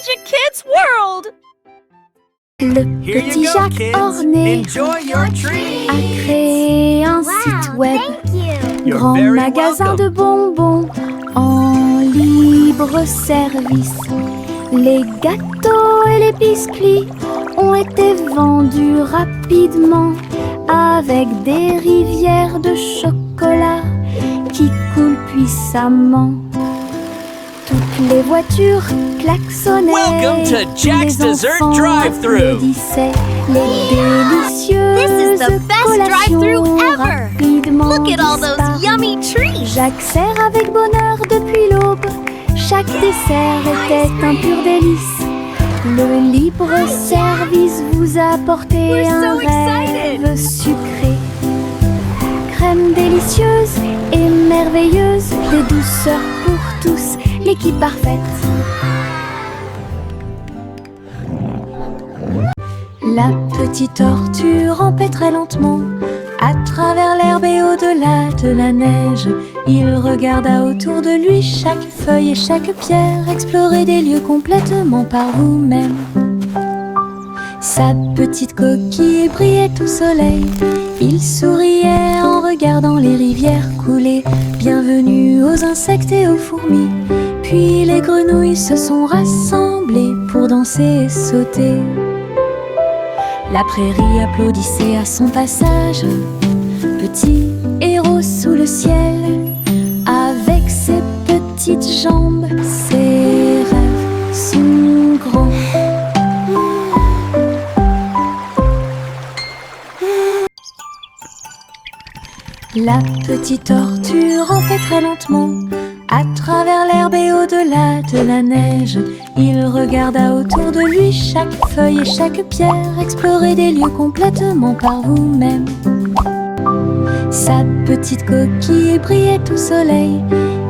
Magic Kids World! Le petit Jacques orné a créé un site web, grand magasin de bonbons en libre service. Les gâteaux et les biscuits ont été vendus rapidement avec des rivières de chocolat qui coulent puissamment. Toutes les voitures klaxonnaient, Welcome to Jack's les Dessert enfants Drive-Thru. applaudissaient, les délicieuses This is the best collations drive-thru ever. rapidement Look at all those disparurent. yummy treats! Jacques sert avec bonheur depuis l'aube. Chaque dessert était un pur délice. Le libre service vous a apporté We're un so excited. rêve sucré. Crème délicieuse et merveilleuse, des douceurs pour tous, l'équipe parfaite. La petite tortue rampait très lentement à travers l'herbe et au-delà de la neige. Il regarda autour de lui chaque feuille et chaque pierre, explorer des lieux complètement par vous-même. Sa petite coquille brillait au soleil. Il souriait en regardant les rivières couler. Bienvenue aux insectes et aux fourmis. Puis les grenouilles se sont rassemblées pour danser et sauter. La prairie applaudissait à son passage. Petit héros sous le ciel, avec ses petites jambes, ses rêves sont grands. La petite tortue rampait très lentement à travers l'herbe et au-delà de la neige. Il regarda autour de lui chaque feuille et chaque pierre, explorer des lieux complètement par vous-même. Sa petite coquille brillait au soleil.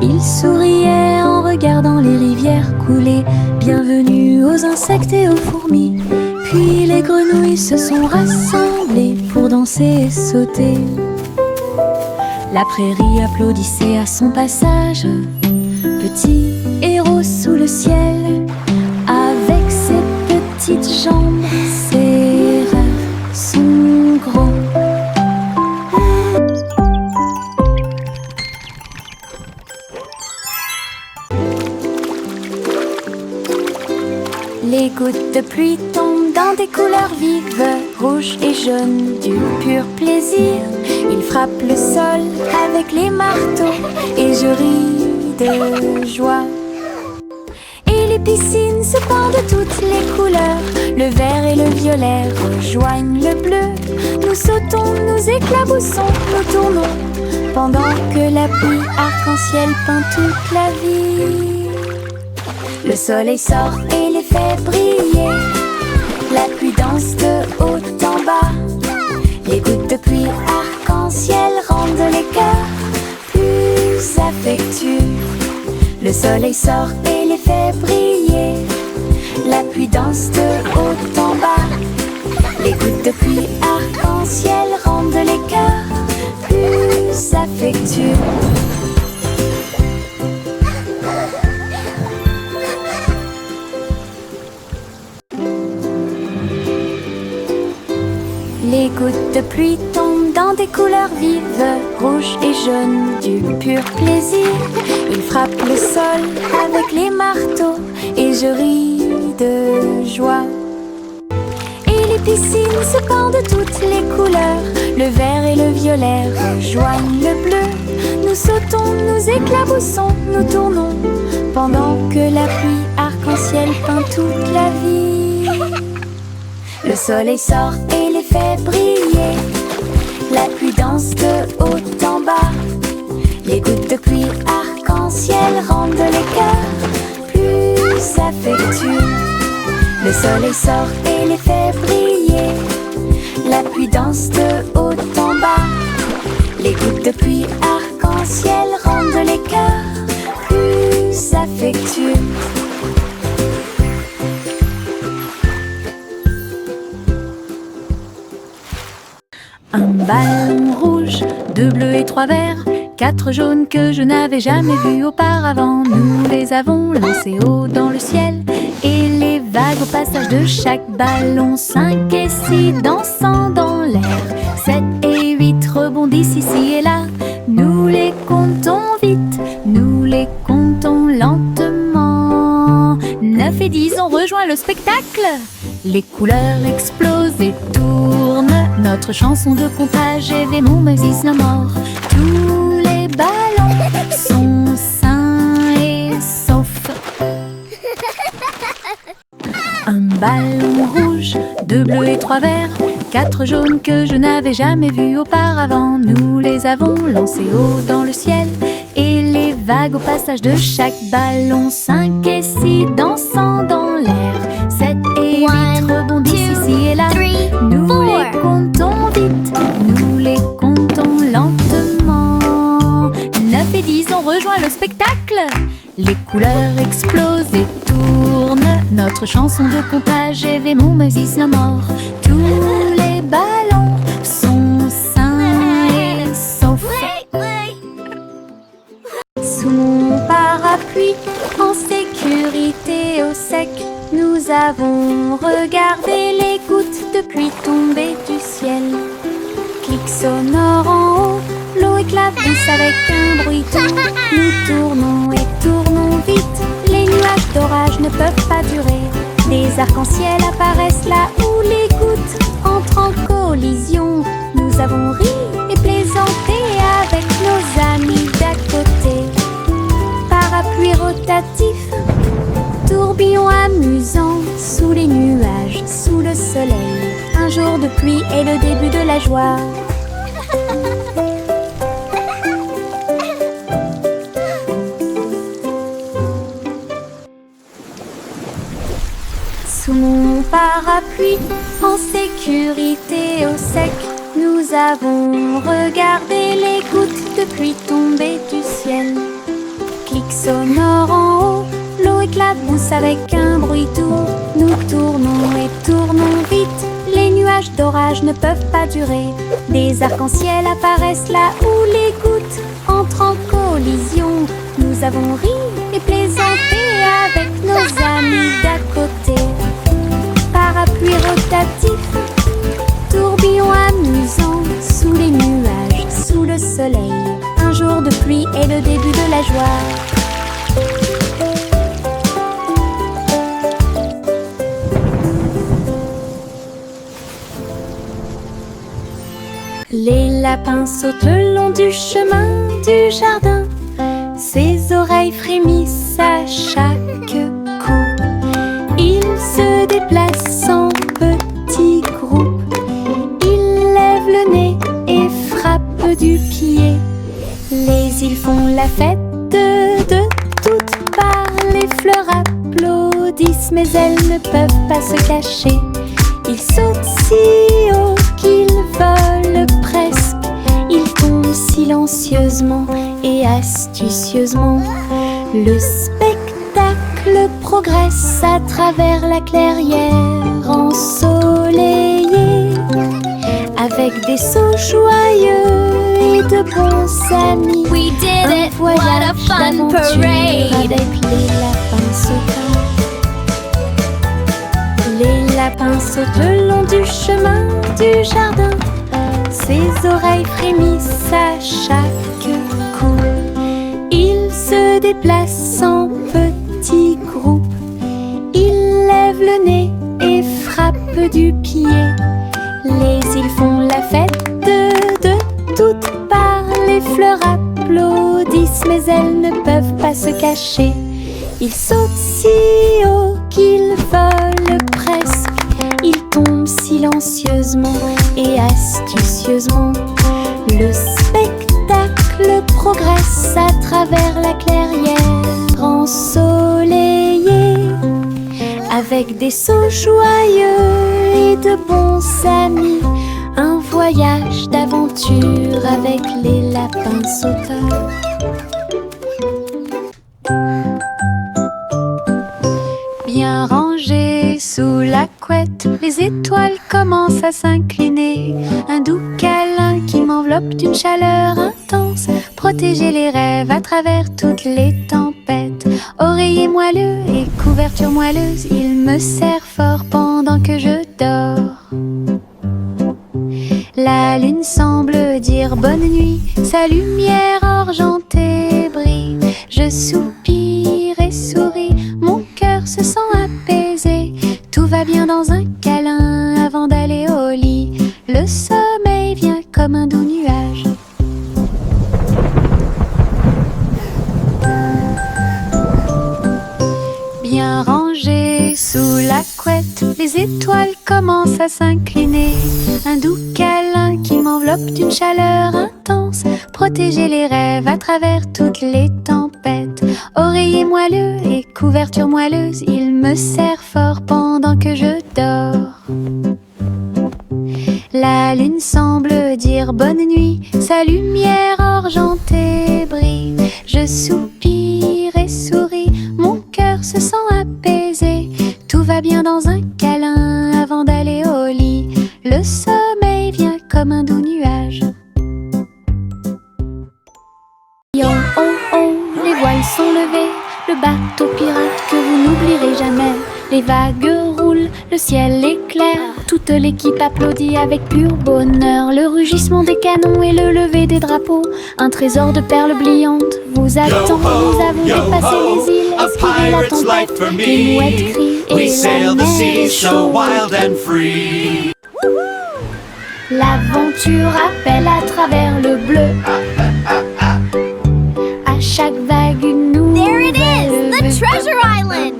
Il souriait en regardant les rivières couler. Bienvenue aux insectes et aux fourmis. Puis les grenouilles se sont rassemblées pour danser et sauter. La prairie applaudissait à son passage. Petit héros sous le ciel, avec ses petites jambes, ses rêves sont grands. Les gouttes de pluie tombent dans des couleurs vives, rouges et jaunes, du pur plaisir. Il frappe le sol avec les marteaux et je ris de joie. Et les piscines se pendent de toutes les couleurs. Le vert et le violet rejoignent le bleu. Nous sautons, nous éclaboussons, nous tournons, pendant que la pluie arc-en-ciel peint toute la vie. Le soleil sort et les fait briller. La pluie danse de haut en bas. Les gouttes de pluie arc-en-ciel rendent les cœurs plus affectueux. Le soleil sort et les fait briller. La pluie danse de haut en bas. Les gouttes de pluie arc-en-ciel rendent les cœurs plus affectueux. Les gouttes de pluie tombent dans des couleurs vives, rouges et jaunes, du pur plaisir. Ils frappent le sol avec les marteaux et je ris de joie. Et les piscines se pendent de toutes les couleurs. Le vert et le violet rejoignent le bleu. Nous sautons, nous éclaboussons, nous tournons, pendant que la pluie arc-en-ciel peint toute la vie. Le soleil sort et les fait briller. La pluie danse de haut en bas. Les gouttes de pluie arc-en-ciel rendent les cœurs plus affectueux. Le soleil sort et les fait briller. La pluie danse de haut en bas. Les gouttes de pluie arc-en-ciel rendent les cœurs plus affectueux. Un ballon rouge, 2 bleus et 3 verts, 4 jaunes que je n'avais jamais vus auparavant. Nous les avons lancés haut dans le ciel et les passage de chaque ballon. 5 et 6 dansant dans l'air. 7 et 8 rebondissent ici et là. Nous les comptons vite, nous les comptons lentement. 9 et 10 ont rejoint le spectacle. Les couleurs explosent et tournent. Notre chanson de comptage est des mots is no more. Tous les ballons sont sains et saufs. Un ballon rouge, 2 bleus et 3 verts, 4 jaunes que je n'avais jamais vus auparavant. Nous les avons lancés haut dans le ciel et les vagues au passage de chaque ballon. 5 et 6 dansant dans l'air. 7 et 8 rebondissent ici et là. Nous les comptons vite, nous les comptons lentement. 9 et 10 ont rejoint le spectacle. Les couleurs explosent et tournent. Notre chanson de comptage est des mots is no more. Tous les ballons sont sains et saufs. Sous mon parapluie, en sécurité au sec, nous avons regardé les gouttes de pluie tomber du ciel. Clic sonore en haut, l'eau éclabousse avec un bruit doux. Nous tournons et tournons vite, les nuages d'orage ne peuvent pas durer. Des arcs-en-ciel apparaissent là où les gouttes entrent en collision. Nous avons ri et plaisanté avec nos amis d'à côté. Parapluie rotatif, tourbillon amusant, sous les nuages, sous le soleil. Un jour de pluie est le début de la joie. Sous mon parapluie, en sécurité au sec, nous avons regardé les gouttes de pluie tomber du ciel. Clic sonore en haut, l'eau éclabousse avec un bruit doux. Nous tournons et tournons vite, les nuages d'orage ne peuvent pas durer. Des arcs-en-ciel apparaissent là où les gouttes entrent en collision. Nous avons ri et plaisanté avec nos amis d'à côté. Parapluie rotatif, tourbillon amusant, sous les nuages, sous le soleil. Un jour de pluie est le début de la joie. Les lapins sautent le long du chemin du jardin. Ses oreilles frémissent à chaque coup. Ils se déplacent en petits groupes. Ils lèvent le nez et frappent du pied. Les îles font la fête de toutes parts. Les fleurs applaudissent, mais elles ne peuvent pas se cacher. Ils sautent si haut qu'ils volent presque. Ils tombent silencieusement et astucieusement. Le spectacle progresse à travers la clairière ensoleillée. Avec des sauts joyeux et de bons amis. We did it! What a fun parade! Avec les lapins sautants. Les lapins sautent le long du chemin du jardin. Ses oreilles frémissent à chaque coup. Ils se déplacent en petits groupes. Ils lèvent le nez et frappent du pied. Les îles font la fête de toutes parts. Les fleurs applaudissent, mais elles ne peuvent pas se cacher. Ils sautent si haut qu'ils volent presque. Ils tombent silencieusement et astucieusement. Le spectacle progresse à travers la clairière ensoleillée. Avec des sauts joyeux et de bons amis. Un voyage d'aventure avec les lapins sauteurs. Bien rangés sous la couette, les étoiles commencent à s'incliner. Un doux câlin qui m'enveloppe d'une chaleur intense. Protéger les rêves à travers toutes les tempêtes. Oreiller Oreiller moelleux et couverture moelleuse, il me serre fort pendant que je dors. La lune semble dire bonne nuit, sa lumière argentée brille. Je soupire et souris, mon cœur se sent apaisé. Tout va bien dans un câlin avant d'aller au lit. Le sommeil vient comme un doux nuage. Bien rangé sous la couette, les étoiles commencent à s'incliner. Un doux câlin qui m'enveloppe d'une chaleur intense. Protéger les rêves à travers toutes les tempêtes. Oreiller moelleux et couverture moelleuse, il me serre fort pendant que je dors. La lune semble dire bonne nuit, sa lumière argentée brille. Je soupire et souris, mon cœur se sent apaisé. Tout va bien dans un câlin avant d'aller au lit. Le sommeil vient comme un doux nuage. Yo, oh, oh, les voiles sont levées, le bateau pirate que vous n'oublierez jamais. Les vagues roulent, le ciel est clair, toute l'équipe applaudit avec pur bonheur. Le rugissement des canons et le lever des drapeaux, un trésor de perles brillantes vous attend. Nous avons dépassé les îles, esquivé la tempête, les mouettes crient et la mer est chaude. L'aventure appelle à travers le bleu. À chaque vague une nouvelle The Treasure Island!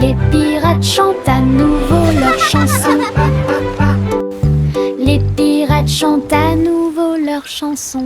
Les pirates chantent à nouveau leur chanson. Les pirates chantent à nouveau leur chanson.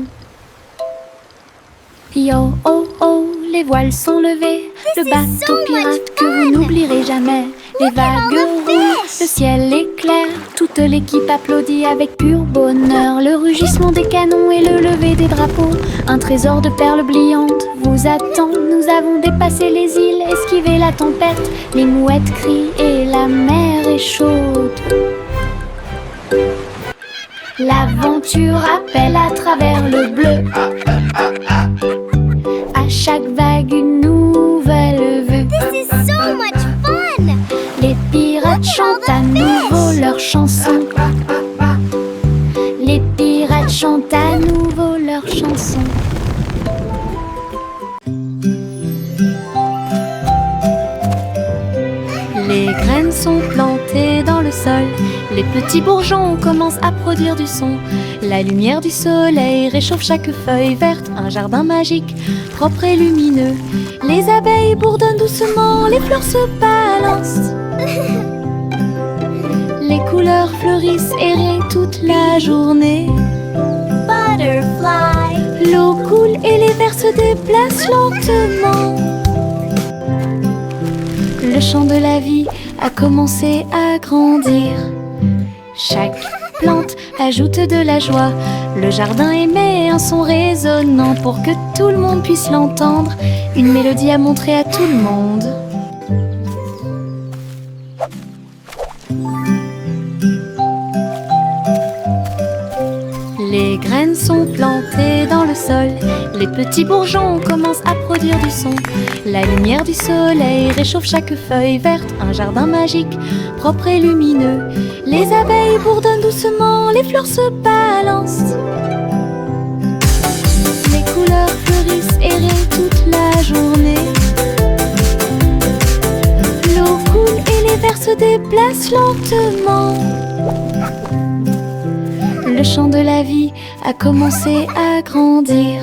Yo, oh, oh, les voiles sont levées, le bateau pirate que vous n'oublierez jamais. Les vagues roulent, le ciel est clair, toute l'équipe applaudit avec pur bonheur. Le rugissement des canons et le lever des drapeaux, un trésor de perles brillantes vous attend. Nous avons dépassé les îles, esquivé la tempête, les mouettes crient et la mer est chaude. L'aventure appelle à travers le bleu. À chaque vague une nouvelle vue. This is so much fun! Les pirates chantent à nouveau leur chanson. Les pirates chantent à nouveau leur chanson. Les graines sont plantées dans le sol. Les petits bourgeons commencent à produire du son. La lumière du soleil réchauffe chaque feuille verte. Un jardin magique, propre et lumineux. Les abeilles bourdonnent doucement, les fleurs se balancent. Les couleurs fleurissent et rient toute la journée. Butterfly! L'eau coule et les vers se déplacent lentement. Le chant de la vie a commencé à grandir. Chaque plante ajoute de la joie. Le jardin émet un son résonnant pour que tout le monde puisse l'entendre. Une mélodie à montrer à tout le monde. Les graines sont plantées dans le sol. Les petits bourgeons commencent à produire du son. La lumière du soleil réchauffe chaque feuille verte. Un jardin magique, propre et lumineux. Les abeilles bourdonnent doucement, les fleurs se balancent. Les couleurs fleurissent et rient toute la journée. L'eau coule et les vers se déplacent lentement. Le chant de la vie a commencé à grandir.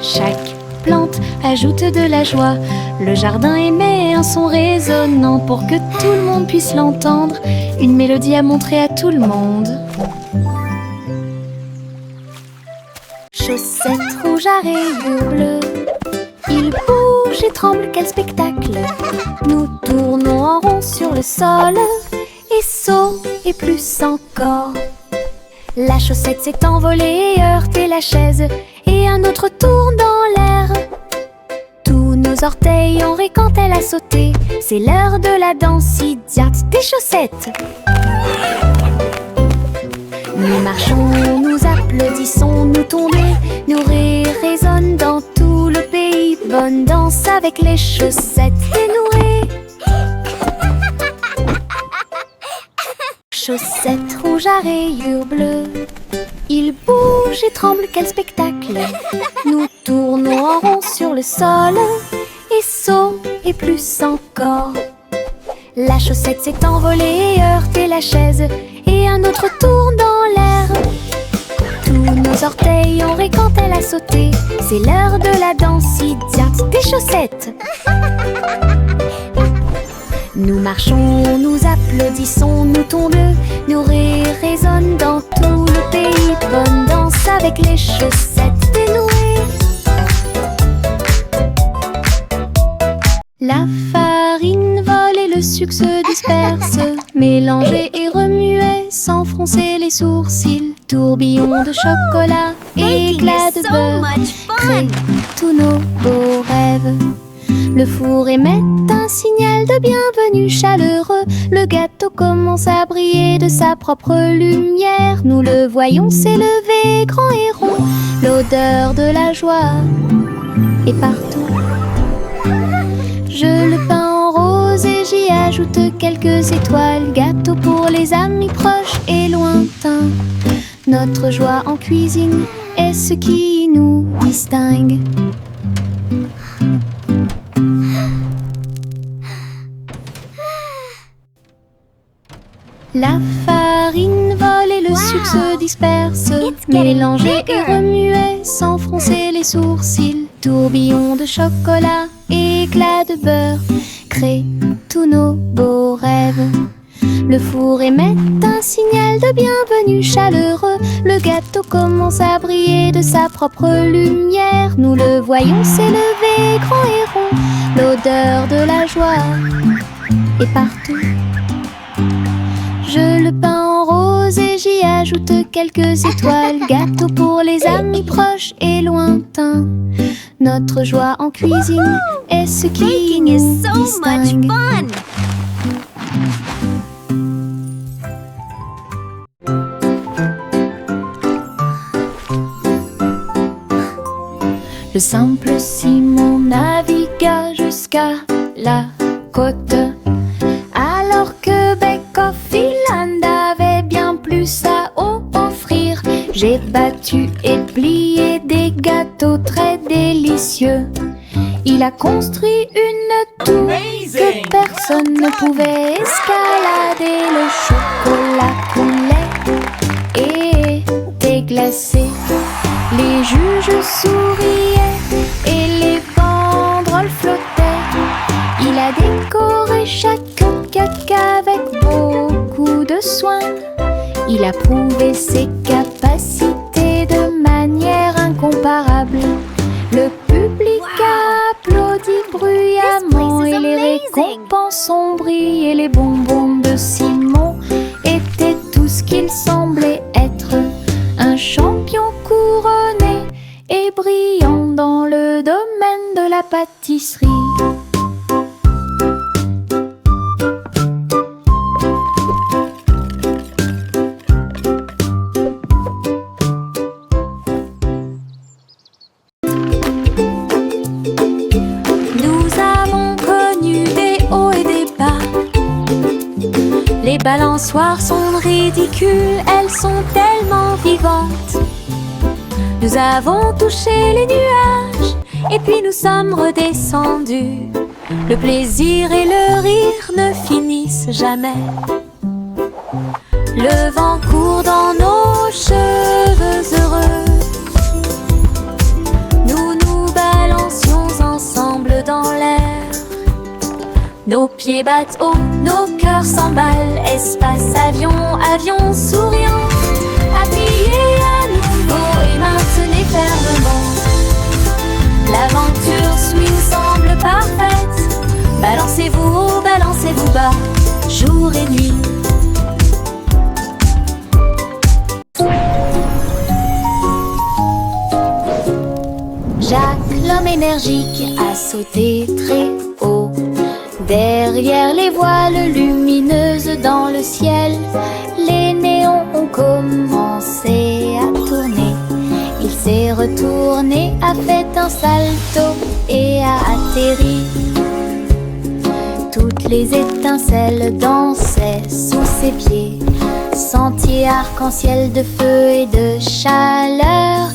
Chaque plante ajoute de la joie. Le jardin émet un son résonnant pour que tout le monde puisse l'entendre. Une mélodie à montrer à tout le monde. Chaussettes rouges à rayures bleues, il bouge et tremble, quel spectacle! Nous tournons en rond sur le sol, et saut et plus encore. La chaussette s'est envolée et heurté la chaise, et un autre tourne dans l'air. Tous nos orteils ont ri quand elle a sauté. C'est l'heure de la danse idiote des chaussettes. Nous marchons, nous applaudissons, nous tombons, nos rires résonnent dans tout le pays. Yvonne danse avec les chaussettes dénouées. Chaussettes rouges à rayures bleues. Il bouge et tremble, quel spectacle! Nous tournons en rond sur le sol et saut et plus encore. La chaussette s'est envolée et heurté la chaise et un autre tourne dans l'air. Tous nos orteils ont ri quand elle a sauté. C'est l'heure de la danse idiote des chaussettes. Nous marchons, nous applaudissons, nous tombons, nos rires résonnent dans tout le pays. Bonne danse avec les chaussettes dénouées. La farine vole et le sucre se disperse, mélangé et remué sans froncer les sourcils. Tourbillon de chocolat, éclat de beurre, créent tous nos beaux rêves. Le four émet un signal de bienvenue chaleureux. Le gâteau commence à briller de sa propre lumière. Nous le voyons s'élever grand et rond. L'odeur de la joie est partout. Je le peins en rose et j'y ajoute quelques étoiles. Gâteau pour les amis proches et lointains. Notre joie en cuisine est ce qui nous distingue. La farine vole et le sucre se disperse, mélangé et remué sans froncer les sourcils. Tourbillon de chocolat, éclat de beurre, créent tous nos beaux rêves. Le four émet un signal de bienvenue chaleureux. Le gâteau commence à briller de sa propre lumière. Nous le voyons s'élever grand et rond. L'odeur de la joie est partout. Je le peins en rose et j'y ajoute quelques étoiles. Gâteau pour les amis proches et lointains. Notre joie en cuisine est ce qui nous distingue. Le simple Simon navigua jusqu'à la côte, alors que Beck-Off Island avait bien plus à offrir. J'ai battu et plié des gâteaux très délicieux. Il a construit une tour que personne ne pouvait escalader. Le chocolat coulait et était glacé. Les juges souriaient et les banderoles flottaient. Il a décoré chaque cupcake avec beaucoup de soin. Il a prouvé ses capacités de manière incomparable. Le public a applaudi bruyamment et les récompenses ont brillé. Les bonbons de Simon étaient tout ce qu'il semblait être. Un champion couronné et brillant dans le domaine de la pâtisserie. Nous avons connu des hauts et des bas. Les balançoires sont ridicules, elles sont tellement vivantes. Nous avons touché les nuages et puis nous sommes redescendus. Le plaisir et le rire ne finissent jamais. Le vent court dans nos cheveux heureux. Nous nous balancions ensemble dans l'air. Nos pieds battent haut, nos cœurs s'emballent. Espace, avion, avion souriant. Appuyez à nouveau et maintenez fermement. L'aventure nous semble parfaite. Balancez-vous haut, balancez-vous bas, jour et nuit. Jacques, l'homme énergique, a sauté très haut. Derrière les voiles lumineuses dans le ciel, les néons ont commencé à tourner. Il s'est retourné, a fait un salto et a atterri. Toutes les étincelles dansaient sous ses pieds. Sentier arc-en-ciel de feu et de chaleur.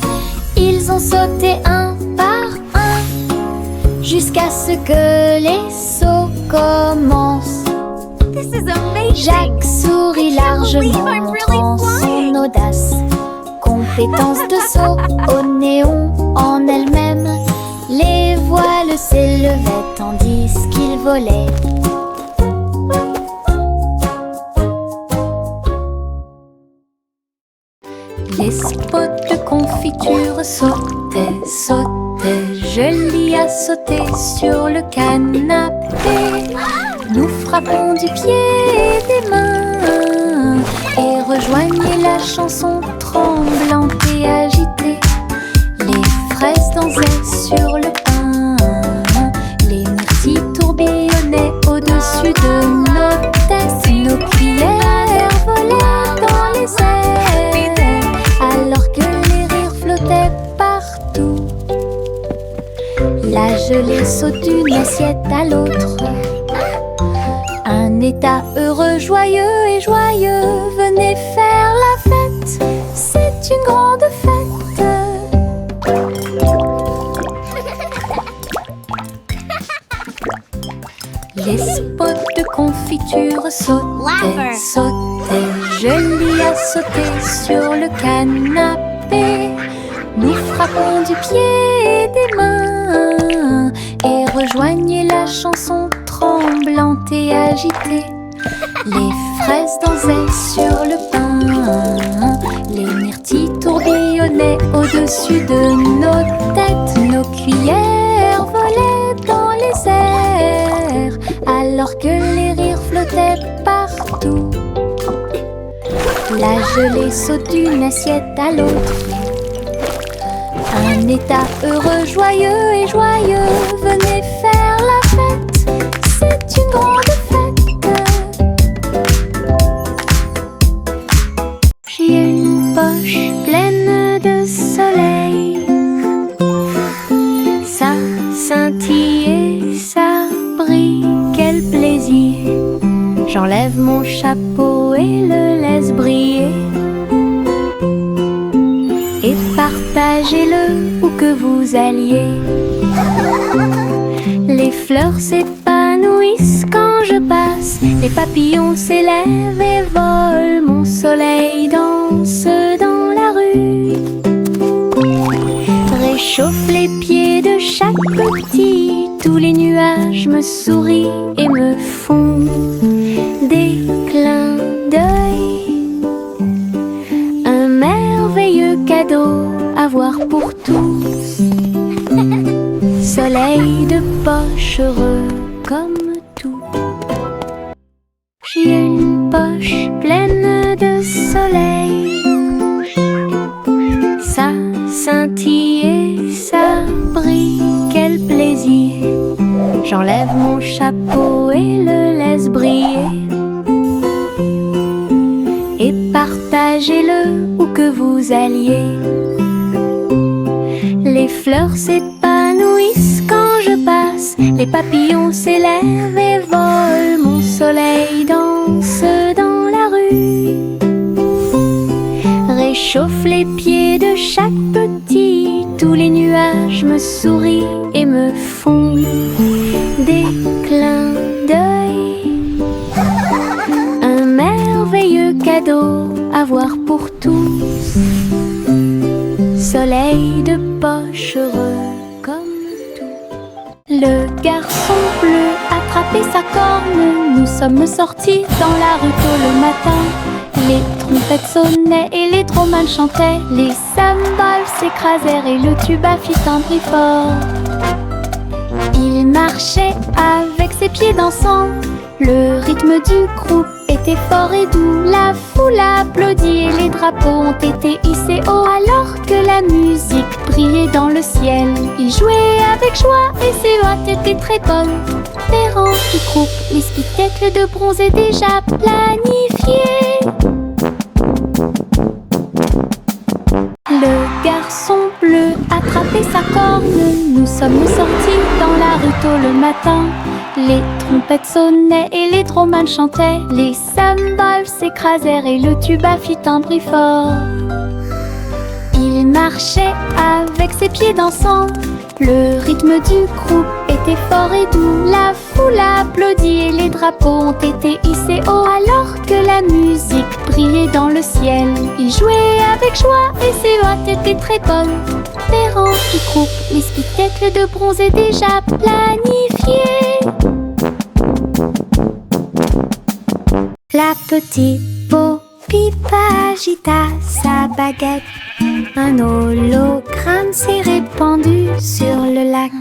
Ils ont sauté un par un jusqu'à ce que les sauts commencent. This is amazing. Jacques sourit largement, montrant son audace. Compétence de saut au néon en elle-même. Les voiles s'élevaient tandis qu'il volait. Les spots de confiture sautaient, sautaient. Je l'y a sauté sur le canapé. Nous frappons du pied et des mains et rejoignez la chanson tremblante et agitée. Les fraises dansaient sur le pain. Les myrtilles tourbillonnaient au-dessus de nos têtes. Nos cuillères volaient dans les airs alors que les rires flottaient partout. La gelée saute d'une assiette à l'autre. Un état heureux, joyeux et joyeux. Venez faire la fête, c'est une grande fête. Les spots de confiture sautaient, sautaient. Je l'y a sauté sur le canapé. Nous frappons du pied et des mains et rejoignez la chanson tremblante et agitée. Les fraises dansaient sur le pain. Les myrtilles tourbillonnaient au-dessus de nos têtes. Nos cuillères volaient dans les airs alors que les rires flottaient partout. La gelée saute d'une assiette à l'autre. Un état heureux, joyeux et joyeux. Venez faire la fête, c'est une grande fête. J'ai une poche pleine de soleil. Ça scintille et ça brille, quel plaisir. J'enlève mon chapeau et le laisse briller. Et partagez-le où que vous alliez. Les fleurs s'épanouissent quand je passe. Les papillons s'élèvent et volent. Mon soleil danse dans la rue. Réchauffe les pieds de chaque petit. Tous les nuages me sourient et me font des clins d'œil. Un merveilleux cadeau à voir pour tous. Soleil de poche heureux comme tout. J'ai une poche pleine de soleil. Ça scintille et ça brille, quel plaisir. J'enlève mon chapeau et le laisse briller. Et partagez-le où que vous alliez. Les fleurs s'épanouissent quand je passe. Les papillons s'élèvent et volent. Mon soleil danse dans la rue. Réchauffe les pieds de chaque petit. Tous les nuages me sourient et me font des clins d'œil. Un merveilleux cadeau à voir pour tous. Soleil de poche heureux comme tout. Le garçon bleu attrapait sa corne. Nous sommes sortis dans la rue tôt le matin. Les trompettes sonnaient et les trommanes chantaient. Les cymbales s'écrasèrent et le tuba fit un bruit fort. Il marchait avec ses pieds dansants. Le rythme du groupe était fort et doux. La foule applaudit et les drapeaux ont été hissés haut. Alors que la musique brillait dans le ciel, il jouait avec joie et ses hôtes étaient très bonnes. Les rangs du groupe, les spectacles de bronze est déjà planifiés. Le garçon bleu et sa corne. Nous sommes sortis dans la rue tôt le matin. Les trompettes sonnaient et les dromans chantaient. Les cymbales s'écrasèrent et le tuba fit un bruit fort. Il marchait avec ses pieds dansants. Le rythme du groupe était fort et doux. La foule applaudit et les drapeaux ont été hissés haut. Alors que la musique brillait dans le ciel, il jouait avec joie et ses hôtes étaient très bonnes. Les rangs du groupe, les spectacles de bronze étaient déjà planifiés. La petite Bo Peep agita sa baguette. Un hologramme s'est répandu sur le lac.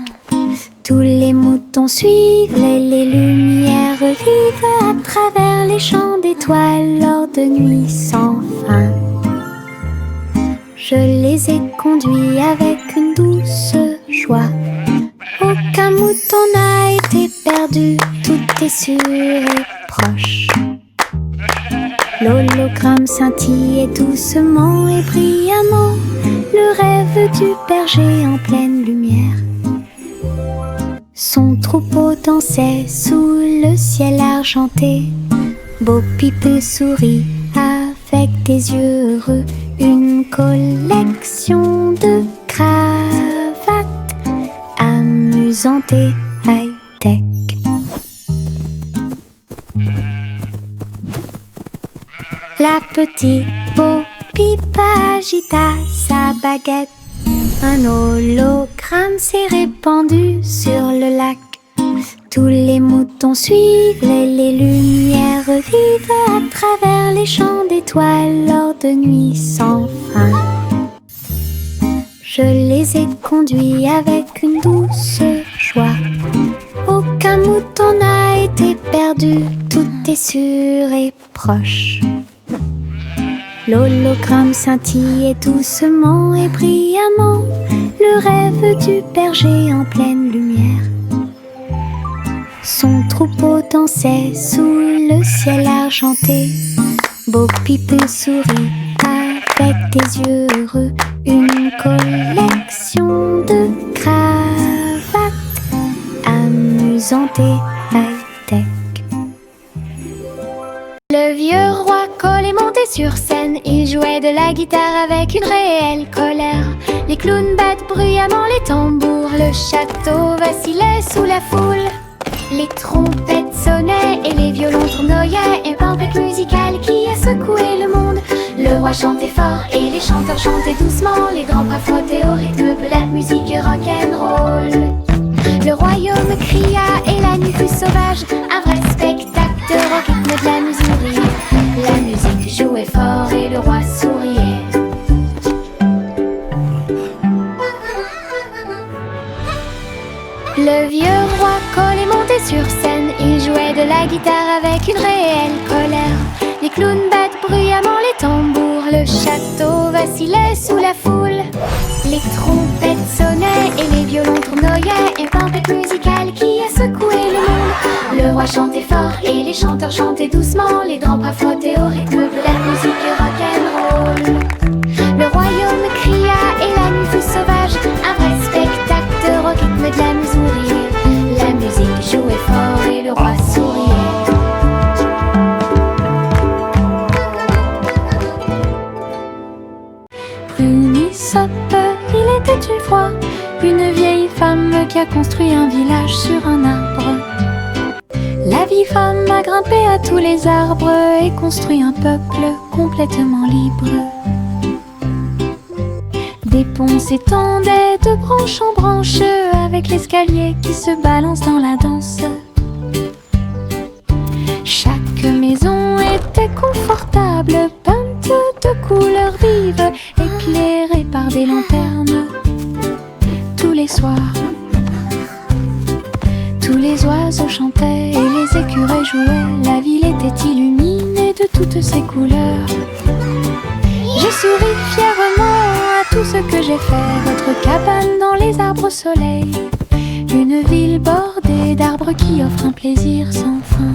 Tous les moutons suivaient les lumières vives à travers les champs d'étoiles lors de nuits sans fin. Je les ai conduits avec une douce joie. Aucun mouton n'a été perdu, tout est sûr et proche. L'hologramme scintillait doucement et brillamment, le rêve du berger en pleine lumière. Son troupeau dansait sous le ciel argenté. Bo Peep sourit avec des yeux heureux. Une collection de cravates amusantes et high-tech. La petite Bo Peep agita sa baguette. Un hologramme s'est répandu sur le lac. Tous les moutons suivaient les lumières vives à travers les champs d'étoiles lors de nuits sans fin. Je les ai conduits avec une douce joie. Aucun mouton n'a été perdu, tout est sûr et proche. L'hologramme scintillait doucement et brillamment, le rêve du berger en pleine lumière. Son troupeau dansait sous le ciel argenté. Bo Peep sourit avec des yeux heureux. Une collection de cravates amusantes et high-tech. Le vieux roi Cole est monté sur scène. Il jouait de la guitare avec une réelle colère. Les clowns battent bruyamment les tambours. Le château vacillait sous la foule. Les trompettes sonnaient et les violons tournoyaient. Un tempête musicale qui a secoué le monde. Le roi chantait fort et les chanteurs chantaient doucement. Les grands bras frottaient au rythme de la musique rock'n'roll. Le royaume cria et la nuit fut sauvage. Un vrai spectacle de rock, rythme de la musique. La musique jouait fort et le roi souriait. Le vieux roi Cole est monté sur scène. Il jouait de la guitare avec une réelle colère. Les clowns battent bruyamment les tambours. Le château vacillait sous la foule. Les trompettes sonnaient et les violons tournoyaient. Une tempête musicale qui a secoué le monde. Le roi chantait fort et les chanteurs chantaient doucement. Les grands bras frottaient au rythme de la musique rock'n'roll. Le royaume cria et la nuit fut sauvage. Un vrai spectacle de rock, rythme de la musique. La musique jouait fort et le roi souriait. Prunissop, il était une fois une vieille femme qui a construit un village sur un arbre. La vieille femme a grimpé à tous les arbres et construit un peuple complètement libre. Des ponts s'étendaient de branche en branche avec l'escalier qui se balance dans la danse. Chaque maison était confortable, peinte de couleurs vives, éclairée par des lanternes. Tous les soirs, tous les oiseaux chantaient et les écureuils jouaient. La ville était illuminée de toutes ses couleurs. J'ai souri fièrement à tout ce que j'ai fait. Votre cabane dans les arbres au soleil. Une ville bordée d'arbres qui offre un plaisir sans fin.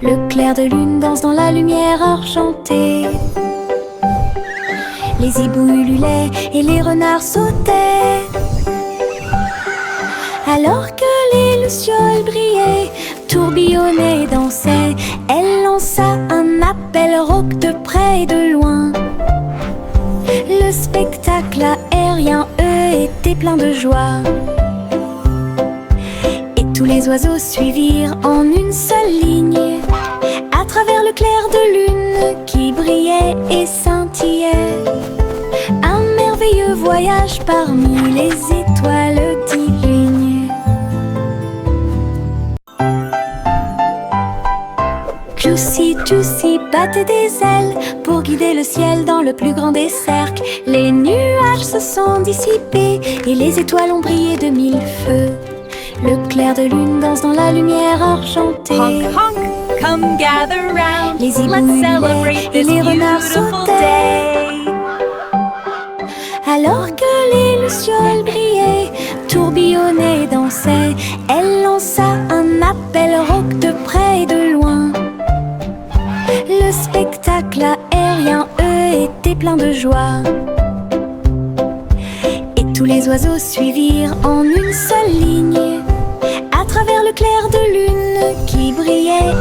Le clair de lune danse dans la lumière argentée. Les hiboux ululaient et les renards sautaient. Alors que les lucioles brillaient, tourbillonnaient et dansaient, elle lança un appel rauque de près et de loin. Le spectacle aérien, eux, était plein de joie. Et tous les oiseaux suivirent en une seule ligne, à travers le clair de lune qui brillait et scintillait. Un merveilleux voyage parmi les étoiles divines. Juicy, Juicy battait des ailes pour guider le ciel dans le plus grand des cercles. Les nuages se sont dissipés et les étoiles ont brillé de mille feux. Le clair de lune danse dans la lumière argentée. Honk, honk, come gather round. Les hiboux Let's ululaient celebrate et this les renards beautiful sautaient. day. Alors que les lucioles brillaient, tourbillonnaient et dansaient, elle lança un appel rauque de près et de loin. Le spectacle aérien, eux, était plein de joie. Et tous les oiseaux suivirent en une seule ligne, à travers le clair de lune qui brillait